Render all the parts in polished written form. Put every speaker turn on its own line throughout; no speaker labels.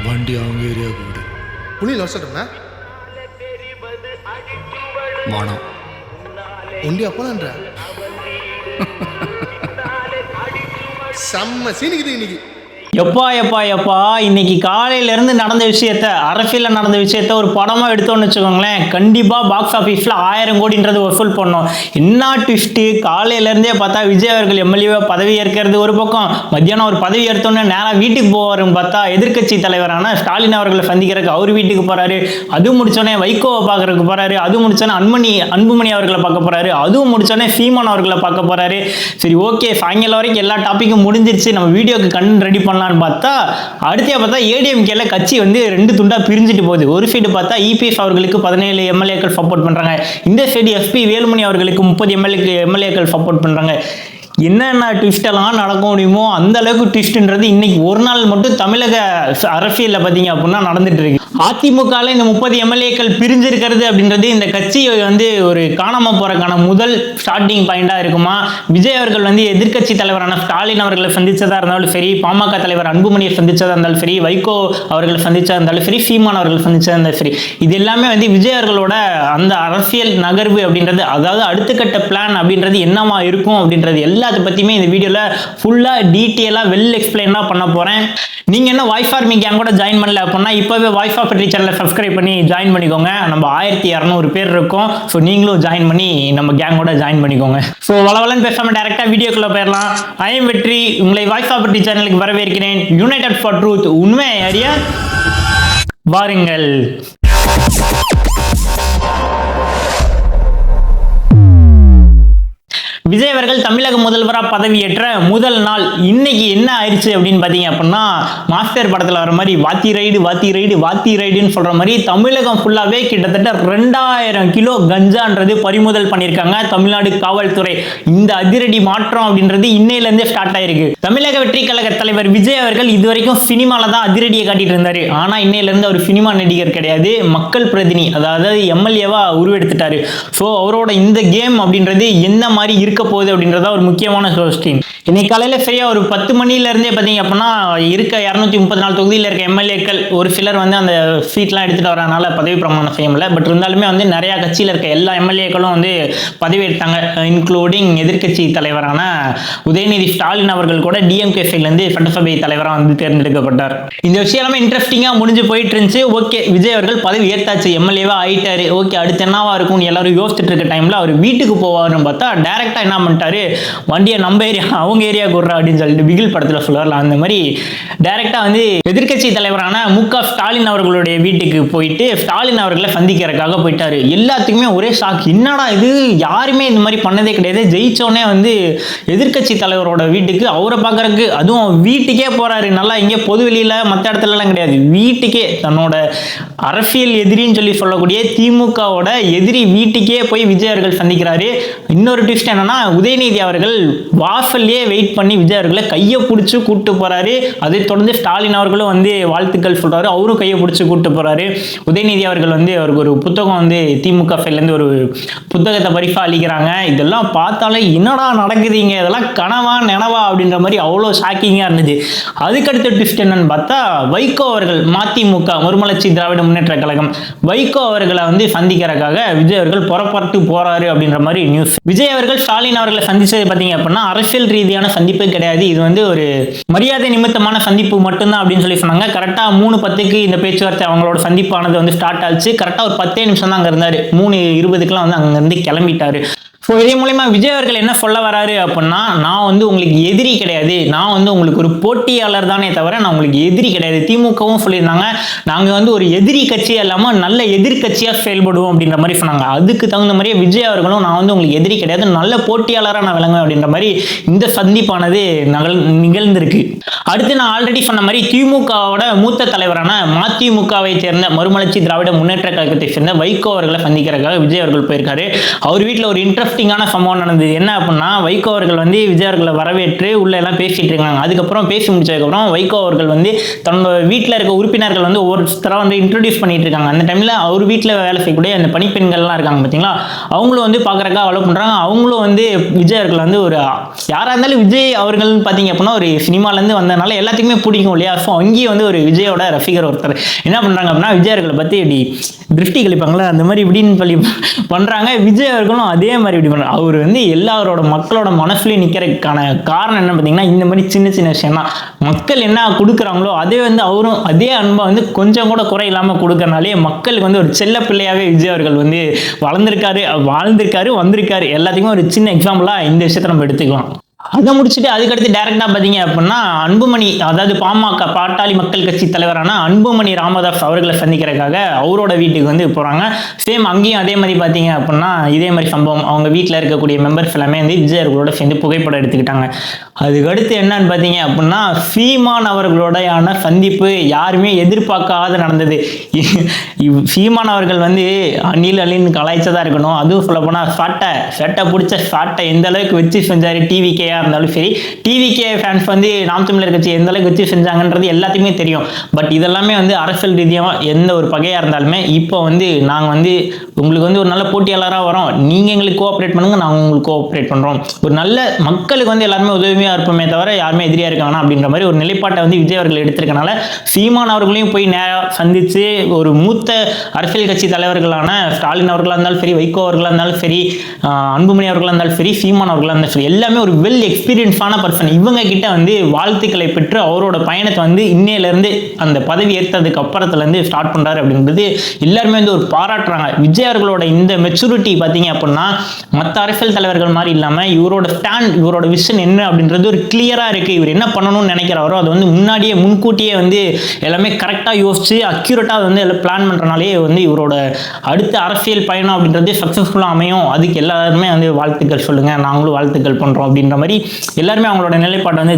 வண்டி அவங்க ஏரியாவுக்கு விடு.
புனியில் வசட்டோம்னா
வானம்
ஒண்டி அப்போலான்ற செம்ம சீனிக்குது இன்னைக்கு.
எப்பா எப்பா எப்பா இன்னைக்கு காலையிலேருந்து நடந்த விஷயத்த, அரசியலில் நடந்த விஷயத்த ஒரு படமாக எடுத்தோன்னு வச்சுக்கோங்களேன், கண்டிப்பாக பாக்ஸ் ஆஃபீஸில் 1000 கோடின்றது வசூல் பண்ணோம். என்ன ட்விஸ்ட்டு, காலையிலேருந்தே பார்த்தா விஜய் அவர்கள் எம்எல்ஏ பதவி ஏற்கிறது ஒரு பக்கம், மத்தியானம் ஒரு பதவி எடுத்தோன்னே நேராக வீட்டுக்கு போவாருன்னு பார்த்தா எதிர்க்கட்சி தலைவரான ஸ்டாலின் அவர்களை சந்திக்கிறதுக்கு அவர் வீட்டுக்கு போகிறாரு. அது முடிச்சோடனே வைகோவை பார்க்கறதுக்கு போகிறாரு. அது முடிச்சோன்னே அன்புமணி அவர்களை பார்க்க போகிறாரு. அதுவும் முடிச்சோடனே சீமான் அவர்களை பார்க்க போகிறாரு. சரி ஓகே, சாயங்காலம் வரைக்கும் எல்லா டாப்பிக்கும் முடிஞ்சிருச்சு, நம்ம வீடியோக்கு கண்டென்ட் ரெடி பண்ணலாம் பார்த்தா அடுத்த பார்த்தா ஏடிஎம்கேல கட்சி வந்து 2 துண்டா பிரிஞ்சுட்டு போகுது. ஒரு சைடு பார்த்தா இபிஎஸ் அவர்களுக்கு 17 எம்எல்ஏக்கள் சப்போர்ட் பண்றாங்க, இந்த சைடு எஸ்பி வேலுமணி அவர்களுக்கு 30 எம்எல்ஏக்கள் சப்போர்ட் பண்றாங்க. என்னென்ன ட்விஸ்ட் எல்லாம் நடக்க முடியுமோ அந்த அளவுக்கு ட்விஸ்ட்ன்றது இன்னைக்கு ஒரு நாள் மட்டும் தமிழக அரசியலில் பார்த்தீங்க அப்படின்னா நடந்துட்டு இருக்கு. அதிமுகவில் இந்த 30 எம்எல்ஏக்கள் பிரிஞ்சிருக்கிறது அப்படின்றது இந்த கட்சியை வந்து ஒரு காணாம போறதுக்கான முதல் ஸ்டார்டிங் பாயிண்டா இருக்குமா? விஜய் அவர்கள் வந்து எதிர்க்கட்சி தலைவரான ஸ்டாலின் அவர்களை சந்திச்சதா இருந்தாலும் சரி, பாமக தலைவர் அன்புமணியை சந்திச்சதா இருந்தாலும் சரி, வைகோ அவர்களை சந்திச்சதா இருந்தாலும் சரி, சீமான் அவர்கள் சந்திச்சதா இருந்தாலும் சரி, இது எல்லாமே வந்து விஜய் அவர்களோட அந்த அரசியல் நகர்வு அப்படின்றது, அதாவது அடுத்த கட்ட பிளான் அப்படின்றது என்னமா இருக்கும் அப்படின்றது எல்லாத்த பத்தியுமே இந்த வீடியோல ஃபுல்லா டீட்டெயிலா வெல் எக்ஸ்பிளைனா பண்ண போறேன். நீங்க என்ன வாய்ஸ் ஃபார்மிங் கேங் கூட ஜாயின் பண்ணல அப்படின்னா இப்பவே வாய்ஸ் ஆஃப் பற்றி சேனலை சப்ஸ்கிரைப் பண்ணி ஜாயின் பண்ணிக்கோங்க. நம்ம 1200 பேர் இருக்கோம். ஸோ நீங்களும் ஜாயின் பண்ணி நம்ம கேங்கோட ஜாயின் பண்ணிக்கோங்க. ஸோ வளவலன்னு பேசாம டைரக்டா வீடியோக்குள்ள போயிடலாம். ஐ எம் வெற்றி, உங்களை வாய்ஸ் ஆஃப் பற்றி சேனலுக்கு வரவேற்கிறேன். யுனைடெட் ஃபார் ட்ரூத், உண்மை அறிய வாருங்கள். விஜய் அவர்கள் தமிழக முதல்வராக பதவியேற்ற முதல் நாள் இன்னைக்கு என்ன ஆயிடுச்சு அப்படின்னு பார்த்தீங்க அப்படின்னா, மாஸ்டர் படத்தில் வர மாதிரி வாத்தி ரைடுன்னு சொல்ற மாதிரி தமிழகம் ஃபுல்லாகவே கிட்டத்தட்ட 2000 கிலோ கஞ்சான்றது பறிமுதல் பண்ணியிருக்காங்க தமிழ்நாடு காவல்துறை. இந்த அதிரடி மாற்றம் அப்படின்றது இன்னையிலேருந்தே ஸ்டார்ட் ஆயிருக்கு. தமிழக வெற்றி கழக தலைவர் விஜய் அவர்கள் இதுவரைக்கும் சினிமாவில் தான் அதிரடியை காட்டிட்டு இருந்தாரு. ஆனால் இன்னையிலேருந்து அவர் சினிமா நடிகர் கிடையாது, மக்கள் பிரதிநிதி, அதாவது எம்எல்ஏவா உருவெடுத்துட்டாரு. ஸோ அவரோட இந்த கேம் அப்படின்றது என்ன மாதிரி இருக்க போகுது அப்படின்றத ஒரு முக்கியமான கொஸ்டின். இன்னைக்கு காலையில சரியா ஒரு 10 மணில இருந்தே பாத்தீங்க அப்படின்னா இருக்க 234 தொகுதியில் இருக்க எம்எல்ஏக்கள் ஒரு சிலர் வந்து அந்த சீட்லாம் எடுத்துட்டு வரனால பதவி பிரமாணம் செய்ய முடியல. பட் இருந்தாலுமே வந்து நிறைய கட்சியில் இருக்க எல்லா எம்எல்ஏக்களும் வந்து பதவி எடுத்தாங்க, இன்க்ளூடிங் எதிர்கட்சி தலைவரான உதயநிதி ஸ்டாலின் அவர்கள் கூட டிஎம்கே சைட்லேருந்து சட்டசபை தலைவராக வந்து தேர்ந்தெடுக்கப்பட்டார். இந்த விஷயம் எல்லாமே இன்ட்ரெஸ்டிங்காக முடிஞ்சு போயிட்டு இருந்துச்சு. ஓகே, விஜய் அவர்கள் பதவி ஏற்றாச்சு, எம்எல்ஏவா ஆயிட்டாரு. ஓகே, அடுத்து என்னவா இருக்கும்னு எல்லாரும் யோசிச்சுட்டு இருக்க டைம்ல அவர் வீட்டுக்கு போவாருன்னு பார்த்தா டைரக்டா என்ன பண்ணிட்டாரு, வண்டியை நம்ம ஏரியா அவங்க ஏரியா கூடுறா அப்படின்னு சொல்லிட்டு பிகில் படத்துல சொல்லுவார்ல அந்த மாதிரி டைரக்டா வந்து எதிர்கட்சி தலைவரான முக ஸ்டாலின் அவர்களுடைய வீட்டுக்கு போயிட்டு ஸ்டாலின் அவர்களை சந்திக்கிறதுக்காக போயிட்டாரு. எல்லாத்துக்குமே ஒரே ஷாக், என்னடா இது, யாருமே இந்த மாதிரி பண்ணதே கிடையாது. ஜெயிச்சோடனே வந்து எதிர்கட்சி தலைவரோட வீட்டுக்கு அவரை பார்க்கறதுக்கு, அதுவும் வீட்டுக்கே போறாரு. நல்லா இங்கே பொது வெளியில மற்ற இடத்துலலாம் கிடையாது, வீட்டுக்கே தன்னோட அரசியல் எதிரின்னு சொல்லி சொல்லக்கூடிய திமுகவோட எதிரி வீட்டுக்கே போய் விஜய் அவர்கள் சந்திக்கிறாரு. இன்னொரு ட்விஸ்ட் என்னன்னா, உதயநிதி அவர்கள் வாசல்லே வெயிட் பண்ணி விஜய் அவர்களை கையை பிடிச்சி கூப்பிட்டு போறாரு. அதை தொடர்ந்து ஸ்டாலின் அவர்களும் வந்து வாழ்த்துக்கள் சொல்றாரு, அவரும் கையை பிடிச்சி கூப்பிட்டு போறாரு. உதயநிதி அவர்கள் வந்து அவருக்கு ஒரு புத்தகம் வந்து திமுக சைட்லேருந்து ஒரு புத்தகத்தை பரிசா அளிக்கிறாங்க. இதெல்லாம் பார்த்தாலே என்னடா நடக்குதுங்க, இதெல்லாம் கனவா நினவா அப்படின்ற மாதிரி அவ்வளோ ஷாக்கிங்காக இருந்துச்சு. அதுக்கடுத்த ட்விஸ்ட் என்னன்னு பார்த்தா, வைகோ அவர்கள் மதிமுக மறுமலர்ச்சி திராவிட முன்னேற்ற கழகம் வைகோ அவர்களை வந்து சந்திக்கிறதுக்காக விஜய் அவர்கள் புறப்பட்டு போறாரு அப்படின்ற மாதிரி நியூஸ். விஜய் அவர்கள் ஸ்டாலின் அவர்களை சந்திச்சது பார்த்தீங்க அப்படின்னா அரசியல் ரீதியான சந்திப்பு கிடையாது, இது வந்து ஒரு மரியாதை நிமித்தமான சந்திப்பு மட்டும்தான் அப்படின்னு சொல்லி சொன்னாங்க. கரெக்டாக 3:10க்கு இந்த பேச்சுவார்த்தை அவங்களோட சந்திப்பானது வந்து ஸ்டார்ட் ஆச்சு. கரெக்டாக ஒரு 10 நிமிஷம் தான் அங்கே இருந்தார். 3:20க்குலாம் வந்து அங்கேருந்து கிளம்பிட்டாரு. ஸோ இதே மூலமா விஜய் அவர்கள் என்ன சொல்ல வராரு அப்படின்னா, நான் வந்து உங்களுக்கு எதிரி கிடையாது, நான் வந்து உங்களுக்கு ஒரு போட்டியாளர் தானே தவிர நான் உங்களுக்கு எதிரி கிடையாது. திமுகவும் சொல்லியிருந்தாங்க, நாங்கள் வந்து ஒரு எதிரி கட்சியாக இல்லாமல் நல்ல எதிர்கட்சியாக செயல்படுவோம் அப்படின்ற மாதிரி சொன்னாங்க. அதுக்கு தகுந்த மாதிரியே விஜய் அவர்களும் நான் வந்து உங்களுக்கு எதிரி கிடையாது, நல்ல போட்டியாளராக நான் விளங்குவேன் அப்படின்ற மாதிரி இந்த சந்திப்பானது நிகழ்ந்திருக்கு. அடுத்து நான் ஆல்ரெடி சொன்ன மாதிரி திமுகவோட மூத்த தலைவரான மதிமுகவை சேர்ந்த மறுமலர்ச்சி திராவிட முன்னேற்ற கழகத்தை சேர்ந்த வைகோ அவர்களை சந்திக்கிறதுக்காக விஜய் அவர்கள் போயிருக்காரு. அவர் வீட்டில் ஒரு இன்ட்ரெஸ்ட் இன்ட்ரெஸ்டிங்கான சம்பவம் நடந்தது. என்ன அப்படின்னா, வைகோ அவர்கள் வந்து விஜய் அவர்களை வரவேற்று உள்ள எல்லாம் பேசிட்டு இருக்காங்க. அதுக்கப்புறம் பேசி முடிச்சதுக்கப்புறம் வைகோ அவர்கள் வந்து தன்னோட வீட்டில் இருக்க உறுப்பினர்கள் வந்து ஒவ்வொருத்தர வந்து இன்ட்ரடியூஸ் பண்ணிட்டு இருக்காங்க. அந்த டைமில் அவர் வீட்டில் வேலை செய்யக்கூடிய அந்த பணிப்பெண்கள்லாம் இருக்காங்க பார்த்தீங்களா, அவங்களும் வந்து பார்க்குறக்கா அலோ பண்ணுறாங்க. அவங்களும் வந்து விஜய் அவர்கள் வந்து ஒரு யாராக இருந்தாலும் விஜய் அவர்கள்னு பார்த்தீங்க அப்படின்னா ஒரு சினிமாலேருந்து வந்ததுனால எல்லாத்துக்குமே பிடிக்கும் இல்லையா. ஸோ அங்கேயும் வந்து ஒரு விஜயோட ரசிகர் ஒருத்தர் என்ன பண்ணுறாங்க அப்படின்னா, விஜய் அவர்களை பற்றி இப்படி திருஷ்டி கழிப்பாங்களா அந்த மாதிரி இப்படின்னு சொல்லி பண்ணுறாங்க. விஜய் அவர்களும் அதே மாதிரி இப்படி பண்ணுறாங்க. அவர் வந்து எல்லாரோட மக்களோட மனசுலையும் நிற்கிறதுக்கான காரணம் என்ன பார்த்தீங்கன்னா, இந்த மாதிரி சின்ன சின்ன விஷயம் தான். மக்கள் என்ன கொடுக்குறாங்களோ அதே வந்து அவரும் அதே அன்பை வந்து கொஞ்சம் கூட குறை இல்லாமல் கொடுக்கறனாலே மக்களுக்கு வந்து ஒரு செல்ல பிள்ளையாகவே விஜய் அவர்கள் வந்து வாழ்ந்திருக்காரு வந்திருக்காரு. எல்லாத்துக்குமே ஒரு சின்ன எக்ஸாம்பிளாக இந்த விஷயத்தை நம்ம எடுத்துக்கலாம். அதை முடிச்சுட்டு அதுக்கடுத்து டைரக்டா பார்த்தீங்க அப்படின்னா, அன்புமணி, அதாவது பாமக பாட்டாளி மக்கள் கட்சி தலைவரான அன்புமணி ராமதாஸ் அவர்களை சந்திக்கிறதுக்காக அவரோட வீட்டுக்கு வந்து போகிறாங்க. சேம் அங்கேயும் அதே மாதிரி பார்த்தீங்க அப்படின்னா இதே மாதிரி சம்பவம். அவங்க வீட்டில் இருக்கக்கூடிய மெம்பர்ஸ் எல்லாமே வந்து விஜய் அவர்களோட சேர்ந்து புகைப்படம் எடுத்துக்கிட்டாங்க. அதுக்கடுத்து என்னன்னு பார்த்தீங்க அப்படின்னா, சீமான் அவர்களோடையான சந்திப்பு யாருமே எதிர்பார்க்காத நடந்தது. சீமான் அவர்கள் வந்து அணின்னு கலாய்ச்சதா இருக்கணும். அதுவும் சொல்ல போனால் சட்டை பிடிச்ச சாட்டை எந்த அளவுக்கு வச்சு செஞ்சாரு டிவிகே இருந்தாலும் சரி, டிவிகே ஃபேன்ஸ் வந்து நாம் தமிழர் கட்சி எந்த அளவுக்கு வச்சு செஞ்சாங்கன்றது எல்லாத்துக்குமே தெரியும். பட் இதெல்லாமே வந்து அரசியல் ரீதியாக எந்த ஒரு பகையாக இருந்தாலுமே இப்போ வந்து நாங்கள் வந்து உங்களுக்கு வந்து ஒரு நல்ல போட்டியாளராக வரோம், நீங்கள் எங்களுக்கு கோஆப்ரேட் பண்ணுங்க, நாங்கள் உங்களுக்கு கோஆப்ரேட் பண்ணுறோம், ஒரு நல்ல மக்களுக்கு வந்து எல்லாருமே உதவியாக இருப்போமே தவிர யாருமே எதிரியாக இருக்காங்க அப்படின்ற மாதிரி ஒரு நிலைப்பாட்டை வந்து விஜய் அவர்கள் எடுத்திருக்கனால சீமான் அவர்களையும் போய் நேராக சந்தித்து ஒரு மூத்த அரசியல் கட்சி தலைவர்களான ஸ்டாலின் அவர்களாக இருந்தாலும் சரி, வைகோ அவர்களாக இருந்தாலும் சரி, அன்புமணி அவர்களாக இருந்தாலும் சரி, சீமான் அவர்களாக இருந்தாலும் சரி, எல்லாமே ஒரு வெல் எக்ஸ்பீரியன்ஸான பர்சன். இவங்க கிட்ட வந்து வாழ்த்துக்களை பெற்று அவரோட பயணத்தை வந்து இன்னையிலேருந்து அந்த பதவி ஏற்றதுக்கு அப்புறத்துலேருந்து ஸ்டார்ட் பண்ணுறாரு அப்படின்றது எல்லாருமே வந்து ஒரு பாராட்டுறாங்க. விஜய் அவர்களோட இந்த மெச்சூரிட்டி பார்த்தீங்க அப்படின்னா மற்ற அரசியல் தலைவர்கள் மாதிரி இல்லாமல் இவரோட ஸ்டாண்ட், இவரோட விஷன் என்ன அப்படின்றது ஒரு கிளியராக இருக்குது. இவர் என்ன பண்ணணும்னு நினைக்கிறாரோ அதை வந்து முன்கூட்டியே வந்து எல்லாமே கரெக்டாக யோசிச்சு அக்யூரேட்டாக அதை வந்து எல்லாம் பிளான் பண்ணுறனாலே வந்து இவரோட அடுத்த அரசியல் பயணம் அப்படின்றது சக்ஸஸ்ஃபுல்லாக அமையும். அதுக்கு எல்லாருமே வந்து வாழ்த்துக்கள் சொல்லுங்கள், நாங்களும் வாழ்த்துக்கள் பண்ணுறோம் அப்படின்ற மாதிரி எல்லாருமே அவங்களோட நிலைப்பாட்டை வந்து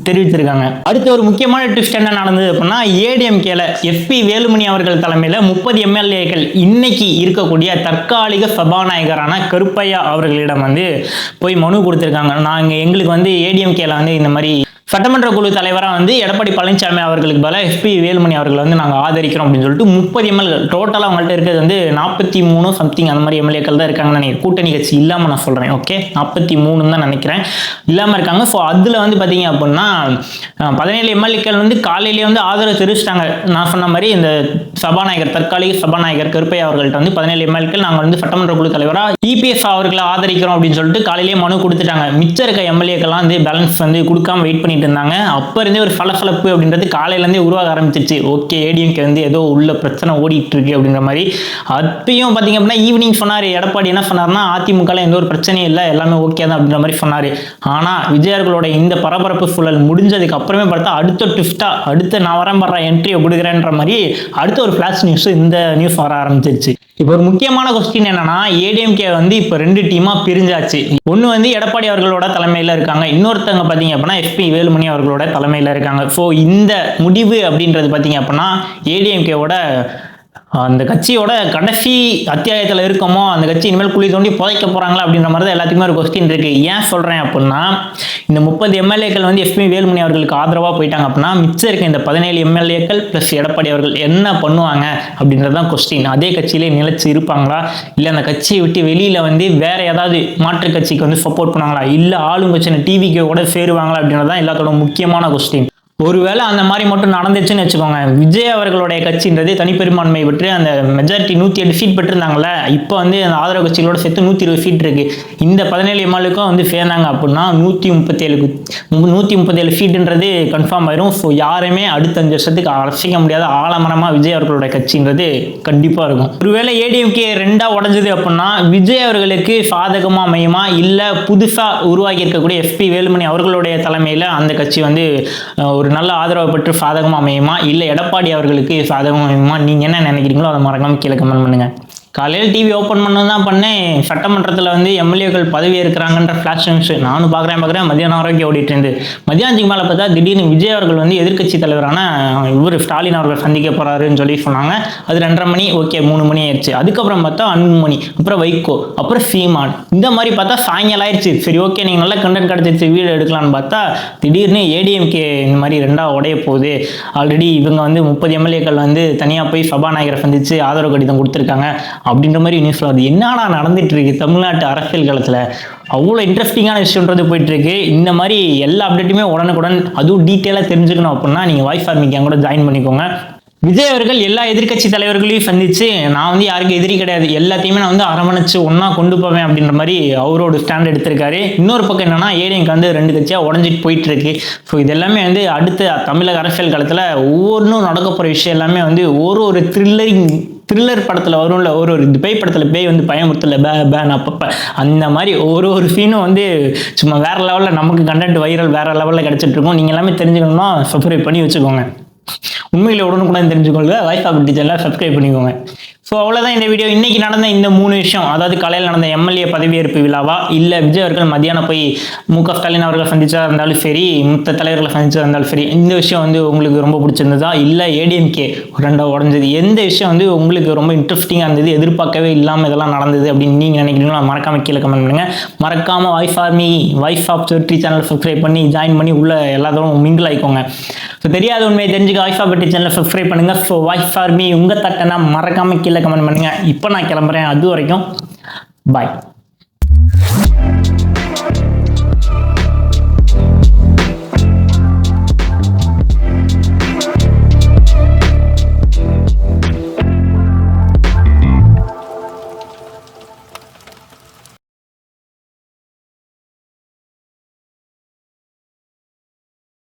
தெரிவித்திருக்காங்க. அடுத்த ஒரு முக்கியமான ட்விஸ்ட் என்ன நடந்தது அப்படின்னா, ஏடிஎம்கேல எஸ்பி வேலுமணி அவர்கள் தலைமையில் 30 எம்எல்ஏக்கள் இன்னைக்கு இருக்கக்கூடிய தற்காலிக சபாநாயகரான கருப்பையா அவர்களிடம் வந்து போய் மனு கொடுத்துருக்காங்க. நாங்கள் எங்களுக்கு வந்து ஏடிஎம்கேல வந்து இந்த மாதிரி சட்டமன்ற குழு தலைவராக வந்து எடப்பாடி பழனிசாமி அவர்களுக்கு பதிலாக எஸ்பி வேலுமணி அவர்களை வந்து நாங்கள் ஆதரிக்கிறோம் அப்படின்னு சொல்லிட்டு 30 எம்எல்ஏ டோட்டலாக அவங்கள்ட்ட இருக்கிறது வந்து 43 சம்திங் அந்த மாதிரி எம்எல்ஏக்கள் தான் இருக்காங்கன்னு நினைக்கிறேன். கூட்டணி கட்சி இல்லாமல் நான் சொல்கிறேன். ஓகே, 43 தான் நினைக்கிறேன் இல்லாமல் இருக்காங்க. ஸோ அதில் வந்து பார்த்தீங்க அப்படின்னா 17 எம்எல்ஏக்கள் வந்து காலையிலேயே வந்து ஆதரவு தெரிவிச்சிட்டாங்க. நான் சொன்ன மாதிரி இந்த சபாநாயகர், தற்காலிக சபாநாயகர் கருப்பையா அவர்கள்ட்ட வந்து 17 எம்எல்ஏக்கள் நாங்கள் வந்து சட்டமன்ற குழு தலைவராக இபிஎஸ் அவர்களை ஆதரிக்கிறோம் அப்படின்னு சொல்லிட்டு காலையிலேயே மனு கொடுத்துட்டாங்க. மிச்சம் இருக்க எம்எல்ஏக்கெல்லாம் வந்து பேலன்ஸ் வந்து கொடுக்காம வெயிட் பண்ணி இருந்தாங்க. அப்ப இருந்தே ஒரு சலசலப்பு அப்படின்றது காலையில இருந்தே உருவாக ஆரம்பிச்சிருச்சு. ஓகே, ஏடிஎம்கே வந்து ஏதோ உள்ள பிரச்சனை ஓடிட்டு இருக்கு அப்படின்ற மாதிரி. அப்பயும் பாத்தீங்க அப்படின்னா ஈவினிங் சொன்னாரு எடப்பாடி. என்ன சொன்னார்னா, அதிமுகல எந்த ஒரு பிரச்சனையும் இல்லை, எல்லாமே ஓகே தான் அப்படின்ற மாதிரி சொன்னாரு. ஆனா விஜயர்களோட இந்த பரபரப்பு சூழல் முடிஞ்சதுக்கு அப்புறமே பார்த்தா அடுத்த ட்விஸ்டா, அடுத்த நான் வரம்படுற என்ட்ரியை கொடுக்குறேன்ற மாதிரி அடுத்த ஒரு ஃபிளாஷ் நியூஸ் இந்த நியூஸ் வர ஆரம்பிச்சிருச்சு. இப்போ ஒரு முக்கியமான கொஸ்டின் என்னன்னா, ஏடிஎம்கே வந்து இப்போ 2 டீமா பிரிஞ்சாச்சு. ஒன்று வந்து எடப்பாடி அவர்களோட தலைமையில் இருக்காங்க, இன்னொருத்தவங்க பார்த்தீங்க அப்படின்னா எஸ்பி வேலுமணி அவர்களோட தலைமையில் இருக்காங்க. ஸோ இந்த முடிவு அப்படின்றது பார்த்தீங்க அப்படின்னா ஏடிஎம்கேவோட அந்த கட்சியோட கடைசி அத்தியாயத்தில் இருக்கமோ, அந்த கட்சி இனிமேல் குழி தோண்டி புதைக்க போகிறாங்களா அப்படின்ற மாதிரி தான் எல்லாத்துக்குமே ஒரு கொஸ்டின் இருக்குது. ஏன் சொல்கிறேன் அப்படின்னா, இந்த 30 எம்எல்ஏக்கள் வந்து எஸ்பி வேலுமணி அவர்களுக்கு ஆதரவாக போயிட்டாங்க அப்படின்னா மிச்சம் இருக்க இந்த 17 எம்எல்ஏக்கள் ப்ளஸ் எடப்பாடி அவர்கள் என்ன பண்ணுவாங்க அப்படின்றது தான் கொஸ்டின். அதே கட்சியிலே நிலைச்சு இருப்பாங்களா, இல்லை அந்த கட்சியை விட்டு வெளியில் வந்து வேற ஏதாவது மாற்று கட்சிக்கு வந்து சப்போர்ட் பண்ணுவாங்களா, இல்லை ஆளுங்கட்சின டிவிக்கு கூட சேருவாங்களா அப்படின்றது தான் எல்லாத்தோட முக்கியமான கொஸ்டின். ஒருவேளை அந்த மாதிரி மட்டும் நடந்துச்சுன்னு வச்சுக்கோங்க, விஜய் அவர்களுடைய கட்சின்றது தனிப்பெரும்பான்மை பெற்று அந்த மெஜாரிட்டி 108 சீட் பெற்றிருந்தாங்களே, இப்போ வந்து அந்த ஆதரவு கட்சிகளோட சேர்த்து 120 சீட் இருக்கு. இந்த 17 எம்எல்ஏக்கும் வந்து சேர்ந்தாங்க அப்படின்னா 137 சீட்டுன்றது கன்ஃபார்ம் ஆயிரும். ஸோ யாருமே அடுத்த 5 வருஷத்துக்கு அசைக்க முடியாத ஆலமரமாக விஜய் அவர்களுடைய கட்சின்றது கண்டிப்பாக இருக்கும். ஒருவேளை ஏடிஎம்கே 2ஆக உடஞ்சது அப்படின்னா விஜய் அவர்களுக்கு சாதகமாக அமையுமா, இல்லை புதுசாக உருவாகி இருக்கக்கூடிய எஸ்பி வேலுமணி அவர்களுடைய தலைமையில் அந்த கட்சி வந்து ஒரு நல்ல ஆதரவு பெற்று சாதகமாக அமையுமா, இல்லை எடப்பாடி அவர்களுக்கு சாதகமாக அமையுமா, நீங்கள் என்ன நினைக்கிறீங்களோ அதை மறக்காம கீழே கமெண்ட் பண்ணுங்க. காலையில் டிவி ஓப்பன் பண்ண தான் பண்ணேன், சட்டமன்றத்தில் வந்து எம்எல்ஏக்கள் பதவி இருக்கிறாங்கன்ற ஃப்ளாஷ் நியூஸ் நானும் பார்க்குறேன். மதியானம் வரைக்கும் ஓடிட்டு இருந்து மதியானத்துக்கு மேலே பார்த்தா திடீர்னு விஜய் அவர்கள் வந்து எதிர்க்கட்சி தலைவரான இவர் ஸ்டாலின் அவர்கள் சந்திக்க போகிறாருன்னு சொல்லி சொன்னாங்க. அது 2:30 மணி, ஓகே 3 மணி ஆயிடுச்சு. அதுக்கப்புறம் பார்த்தா அன்புமணி, அப்புறம் வைகோ, அப்புறம் சீமான், இந்த மாதிரி பார்த்தா சாயங்காலம் ஆயிடுச்சு. சரி ஓகே நீங்கள் நல்ல கண்டென்ட் கிடச்சிச்சு வீடியோ எடுக்கலான்னு பார்த்தா திடீர்னு ஏடிஎம்கே இந்த மாதிரி 2ஆக உடைய போகுது. ஆல்ரெடி இவங்க வந்து 30 எம்எல்ஏக்கள் வந்து தனியாக போய் சபாநாயகரை சந்தித்து ஆதரவு கடிதம் கொடுத்துருக்காங்க அப்படின்ற மாதிரி நியூஸ்ல வருது. என்னடா நடந்துட்டு இருக்கு தமிழ்நாட்டு அரசியல் களத்தில்? அவ்வளோ இன்ட்ரெஸ்டிங்கான விஷயம்ன்றது போயிட்டு இருக்கு. இந்த மாதிரி எல்லா அப்டேட்டுமே உடனுக்குடன் அதுவும் டீட்டெயிலாக தெரிஞ்சுக்கணும் அப்படின்னா நீங்கள் வாய்ஸ் ஆர்மிக்கு கூட ஜாயின் பண்ணிக்கோங்க. விஜய் அவர்கள் எல்லா எதிர்க்கட்சி தலைவர்களையும் சந்திச்சு நான் வந்து யாருக்கும் எதிரி கிடையாது, எல்லாத்தையுமே நான் வந்து அரவணைச்சு ஒன்றா கொண்டு போவேன் அப்படின்ற மாதிரி அவரோட ஸ்டாண்ட் எடுத்திருக்காரு. இன்னொரு பக்கம் என்னன்னா ஏடிஎம்கே வந்து 2 கட்சியாக உடஞ்சிட்டு போயிட்டு இருக்கு. ஸோ இதெல்லாமே வந்து அடுத்த தமிழக அரசியல் காலத்தில் ஒவ்வொன்றும் நடக்க போகிற விஷயம் எல்லாமே வந்து ஒரு த்ரில்லர் படத்தில் வரும்ல, ஒரு பேய் படத்தில் பேய் வந்து பயமுறுத்தல பேன் அப்பப்போ அந்த மாதிரி ஒரு சீனும் வந்து சும்மா வேறு லெவலில் நமக்கு கண்டென்ட் வைரல் வேறு லெவலில் கிடச்சிட்டு இருக்கும். நீங்கள் எல்லாமே தெரிஞ்சுக்கணும்னா சப்ஸ்கிரைப் பண்ணி வச்சுக்கோங்க. உண்மையில உடனுக்குடன் தெரிஞ்சுக்கொள்ள வாய்ஸ் ஆஃப் டீச்சர்லாம் சப்ஸ்கிரைப் பண்ணிக்கோங்க. ஸோ அவ்வளோதான் இந்த வீடியோ. இன்றைக்கி நடந்த இந்த 3 விஷயம், அதாவது காலையில் நடந்த எம்எல்ஏ பதவியேற்பு விழாவா, இல்லை விஜய் அவர்கள் மத்தியானம் போய் மு.க. ஸ்டாலின் அவர்கள் சந்திச்சா இருந்தாலும் சரி, மற்ற தலைவர்களை சந்திச்சா இருந்தாலும் சரி, இந்த விஷயம் வந்து உங்களுக்கு ரொம்ப பிடிச்சிருந்ததா, இல்லை ஏடிஎம்கே 2ஆக உடஞ்சது, எந்த விஷயம் வந்து உங்களுக்கு ரொம்ப இன்ட்ரெஸ்டிங்காக இருந்தது, எதிர்பார்க்கவே இல்லாமல் இதெல்லாம் நடந்தது அப்படின்னு நீங்கள் நினைக்கிறீங்களோ மறக்காம கீழே கமெண்ட் பண்ணுங்கள். மறக்காமல் வாய்ஸ் ஆர்மி வாய்ஸ் ஆஃப் வெற்றி சேனல் சப்ஸ்கிரைப் பண்ணி ஜாயின் பண்ணி உள்ள எல்லாத்தோடும் மிங்கிள் ஆயிக்கோங்க. ஸோ தெரியாத உண்மையை தெரிஞ்சுக்க வாய்ஸ் ஆஃப் வெற்றி சேனலை சப்ஸ்கிரைப் பண்ணுங்கள். ஸோ வாய்ஸ் ஆர்மி உங்கள் தட்டனா மறக்காமல் கீழே கமெண்ட் பண்ணுங்கள். இப்போ நான் கிளம்புறேன், அது வரைக்கும் பாய்.